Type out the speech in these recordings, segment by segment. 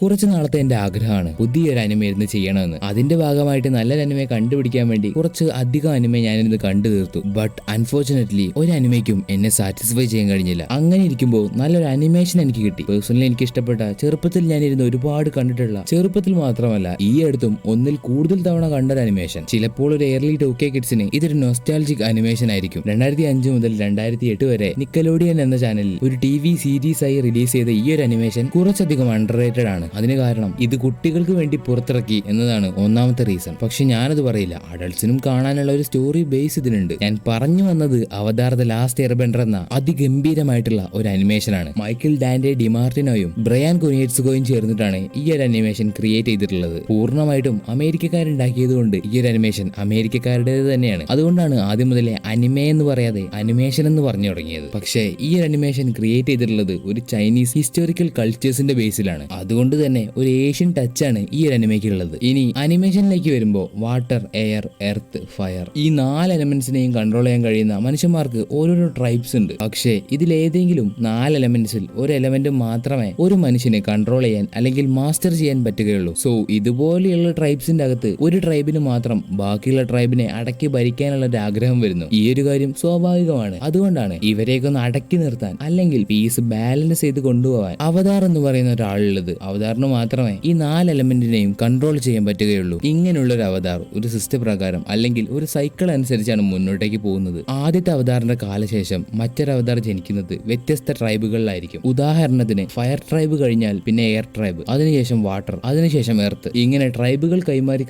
കുറച്ചു നാളത്തെ എന്റെ ആഗ്രഹമാണ് പുതിയൊരു അനിമ ഇരുന്ന് ചെയ്യണമെന്ന്. അതിന്റെ ഭാഗമായിട്ട് നല്ലൊരു അനിമയെ കണ്ടുപിടിക്കാൻ വേണ്ടി കുറച്ച് അധികം അനിമ ഞാനിരുന്ന് കണ്ടു തീർത്തു. ബട്ട് അൺഫോർച്ചുനേറ്റ്ലി ഒരു അനിമയ്ക്കും എന്നെ സാറ്റിസ്ഫൈ ചെയ്യാൻ കഴിഞ്ഞില്ല. അങ്ങനെ ഇരിക്കുമ്പോൾ നല്ലൊരു അനിമേഷൻ എനിക്ക് കിട്ടി. പേഴ്സണലി എനിക്ക് ഇഷ്ടപ്പെട്ട, ചെറുപ്പത്തിൽ ഞാനിരുന്ന് ഒരുപാട് കണ്ടിട്ടുള്ള, ചെറുപ്പത്തിൽ മാത്രമല്ല ഈ അടുത്തും ഒന്നിൽ കൂടുതൽ തവണ കണ്ടൊരു അനിമേഷൻ. ചിലപ്പോൾ ഒരു എയർലി 2K കിഡ്സിന് ഇതൊരു നൊസ്റ്റാൾജിക് അനിമേഷൻ ആയിരിക്കും. 2005 മുതൽ 2008 വരെ നിക്കലോഡിയൻ എന്ന ചാനലിൽ ഒരു TV സീരീസ് ആയി റിലീസ് ചെയ്ത ഈ ഒരു അനിമേഷൻ കുറച്ചധികം അണ്ടർറേറ്റഡ് ആണ്. അതിന് കാരണം ഇത് കുട്ടികൾക്ക് വേണ്ടി പുറത്തിറക്കി എന്നതാണ് ഒന്നാമത്തെ റീസൺ. പക്ഷെ ഞാനത് പറയില്ല, അഡൾട്ട്സിനും കാണാനുള്ള ഒരു സ്റ്റോറി ബേസ് ഇതിനുണ്ട്. ഞാൻ പറഞ്ഞു വന്നത് അവതാർ ദ ലാസ്റ്റ് എയർബെൻഡർ എന്ന അതിഗംഭീരമായിട്ടുള്ള ഒരു അനിമേഷൻ ആണ്. മൈക്കിൾ ഡാൻഡെ ഡിമാർട്ടിനോയും ബ്രയാൻ കൊനിയറ്റ്സുകോയും ചേർന്നിട്ടാണ് ഈ ഒരു അനിമേഷൻ ക്രിയേറ്റ് ചെയ്തിട്ടുള്ളത്. പൂർണ്ണമായിട്ടും അമേരിക്കക്കാരുണ്ടാക്കിയതുകൊണ്ട് ഈ ഒരു അനിമേഷൻ അമേരിക്കക്കാരുടേത് തന്നെയാണ്. അതുകൊണ്ടാണ് ആദ്യം മുതലേ അനിമേ എന്ന് പറയാതെ അനിമേഷൻ എന്ന് പറഞ്ഞു തുടങ്ങിയത്. പക്ഷേ ഈ ഒരു അനിമേഷൻ ക്രിയേറ്റ് ചെയ്തിട്ടുള്ളത് ഒരു ചൈനീസ് ഹിസ്റ്റോറിക്കൽ കൾച്ചേഴ്സിന്റെ ബേസിലാണ്. അതുകൊണ്ട് തന്നെ ഒരു ഏഷ്യൻ ടച്ച് ആണ് ഈ ഒരു അനിമയ്ക്ക് ഉള്ളത്. ഇനി അനിമേഷനിലേക്ക് വരുമ്പോൾ വാട്ടർ, എയർ, എർത്ത്, ഫയർ ഈ 4 എലമെന്റ്സിനെയും കൺട്രോൾ ചെയ്യാൻ കഴിയുന്ന മനുഷ്യന്മാർക്ക് ഓരോരോ ട്രൈബ്സ് ഉണ്ട്. പക്ഷേ ഇതിലേതെങ്കിലും 4 എലമെന്റ്സിൽ ഒരു എലമെന്റ് മാത്രമേ ഒരു മനുഷ്യനെ കൺട്രോൾ ചെയ്യാൻ അല്ലെങ്കിൽ മാസ്റ്റർ ചെയ്യാൻ പറ്റുകയുള്ളൂ. സോ ഇതുപോലെയുള്ള ട്രൈബ്സിന്റെ അകത്ത് ഒരു ട്രൈബിന് മാത്രം ബാക്കിയുള്ള ട്രൈബിനെ അടക്കി ഭരിക്കാനുള്ള ഒരു ആഗ്രഹം വരുന്നു. ഈ ഒരു കാര്യം സ്വാഭാവികമാണ്. അതുകൊണ്ടാണ് ഇവരെയൊക്കെ ഒന്ന് അടക്കി നിർത്താൻ അല്ലെങ്കിൽ പീസ് ബാലൻസ് ചെയ്ത് കൊണ്ടുപോകാൻ അവതാർ എന്ന് പറയുന്ന ഒരാളുള്ളത്. അവതാറിന് മാത്രമേ ഈ 4 എലമെന്റിനെയും കൺട്രോൾ ചെയ്യാൻ പറ്റുകയുള്ളൂ. ഇങ്ങനെയുള്ള ഒരു അവതാർ ഒരു സിസ്റ്റം പ്രകാരം അല്ലെങ്കിൽ ഒരു സൈക്കിൾ അനുസരിച്ചാണ് മുന്നോട്ടേക്ക് പോകുന്നത്. ആദ്യത്തെ അവതാറിന്റെ കാലശേഷം മറ്റൊരു അവതാർ ജനിക്കുന്നത് വ്യത്യസ്ത ട്രൈബുകളിലായിരിക്കും. ഉദാഹരണത്തിന് ഫയർ ട്രൈബ് കഴിഞ്ഞാൽ പിന്നെ എയർ ട്രൈബ്, അതിനുശേഷം വാട്ടർ, അതിനുശേഷം എർത്ത്. ഇങ്ങനെ ട്രൈബുകൾ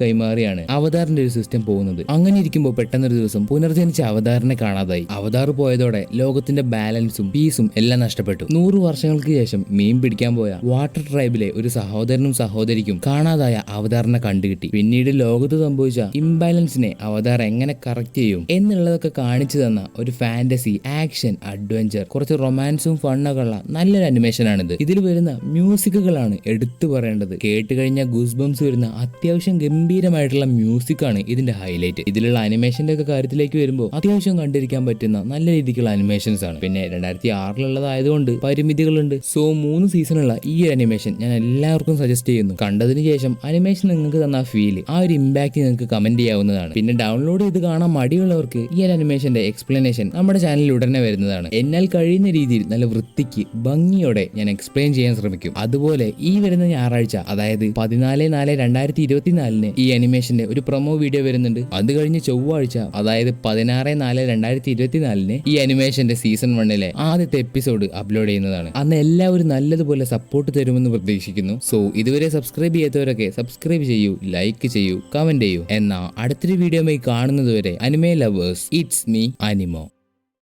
കൈമാറിയാണ് അവതാറിന്റെ ഒരു സിസ്റ്റം പോകുന്നത്. അങ്ങനെ ഇരിക്കുമ്പോൾ പെട്ടെന്നൊരു ദിവസം പുനർജനിച്ച അവതാറിനെ കാണാതായി. അവതാർ പോയതോടെ ലോകത്തിന്റെ ബാലൻസും പീസും എല്ലാം നഷ്ടപ്പെട്ടു. 100 വർഷങ്ങൾക്ക് ശേഷം മീൻ പിടിക്കാൻ പോയ വാട്ടർ ട്രൈബിലെ ഒരു സഹോദരനും സഹോദരിക്കും കാണാതായ അവതാറിനെ കണ്ടുകിട്ടി. പിന്നീട് ലോകത്ത് സംഭവിച്ച ഇംബാലൻസിനെ അവതാർ എങ്ങനെ കറക്റ്റ് ചെയ്യും എന്നുള്ളതൊക്കെ കാണിച്ചു തന്ന ഒരു ഫാന്റസി, ആക്ഷൻ, അഡ്വഞ്ചർ, കുറച്ച് റൊമാൻസും ഫണ്ണൊക്കെ ഉള്ള നല്ലൊരു അനിമേഷൻ ആണിത്. ഇതിൽ വരുന്ന മ്യൂസിക്കുകളാണ് എടുത്തു പറയേണ്ടത്. കേട്ട് കഴിഞ്ഞാൽ ഗൂസ് ബംസ് വരുന്ന അത്യാവശ്യം ഗംഭീരമായിട്ടുള്ള മ്യൂസിക് ആണ് ഇതിന്റെ ഹൈലൈറ്റ്. ഇതിലുള്ള അനിമേഷന്റെ ഒക്കെ കാര്യത്തിലേക്ക് വരുമ്പോൾ അത്യാവശ്യം കണ്ടിരിക്കാൻ പറ്റുന്ന നല്ല രീതിക്കുള്ള അനിമേഷൻസ് ആണ്. പിന്നെ 2006 പരിമിതികളുണ്ട്. സോ 3 സീസണുള്ള ഈ ഒരു അനിമേഷൻ ഞാൻ എല്ലാവർക്കും സജസ്റ്റ് ചെയ്യുന്നു. കണ്ടതിന് ശേഷം അനിമേഷൻ നിങ്ങൾക്ക് തന്ന ഫീല്, ആ ഒരു ഇമ്പാക്ട് നിങ്ങൾക്ക് കമന്റ് ചെയ്യാവുന്നതാണ്. പിന്നെ ഡൗൺലോഡ് ചെയ്ത് കാണാൻ മടിയുള്ളവർക്ക് ഈ ഒരു അനിമേഷന്റെ എക്സ്പ്ലനേഷൻ നമ്മുടെ ചാനലിൽ ഉടനെ വരുന്നതാണ്. എന്നാൽ കഴിയുന്ന രീതിയിൽ നല്ല വൃത്തിക്ക് ഭംഗിയോടെ ഞാൻ എക്സ്പ്ലെയിൻ ചെയ്യാൻ ശ്രമിക്കും. അതുപോലെ ഈ വരുന്ന ഞായറാഴ്ച, അതായത് 14/4/2024 ഈ അനിമേഷന്റെ ഒരു പ്രൊമോ വീഡിയോ വരുന്നുണ്ട്. അത് കഴിഞ്ഞ് ചൊവ്വാഴ്ച, അതായത് 16/4/2024 ഈ അനിമേഷന്റെ സീസൺ 1 ആദ്യത്തെ എപ്പിസോഡ് അപ്ലോഡ് ചെയ്യുന്നതാണ്. അന്ന് എല്ലാവരും നല്ലതുപോലെ സപ്പോർട്ട് തരുമെന്ന് പ്രതീക്ഷിക്കുന്നു. സോ ഇതുവരെ സബ്സ്ക്രൈബ് ചെയ്യാത്തവരൊക്കെ സബ്സ്ക്രൈബ് ചെയ്യൂ, ലൈക്ക് ചെയ്യൂ, കമന്റ് ചെയ്യൂ. എന്നാ അടുത്തൊരു വീഡിയോയുമായി കാണുന്നതുവരെ അനിമേ ലവേഴ്സ്, ഇറ്റ്സ് മീ അനിമോ.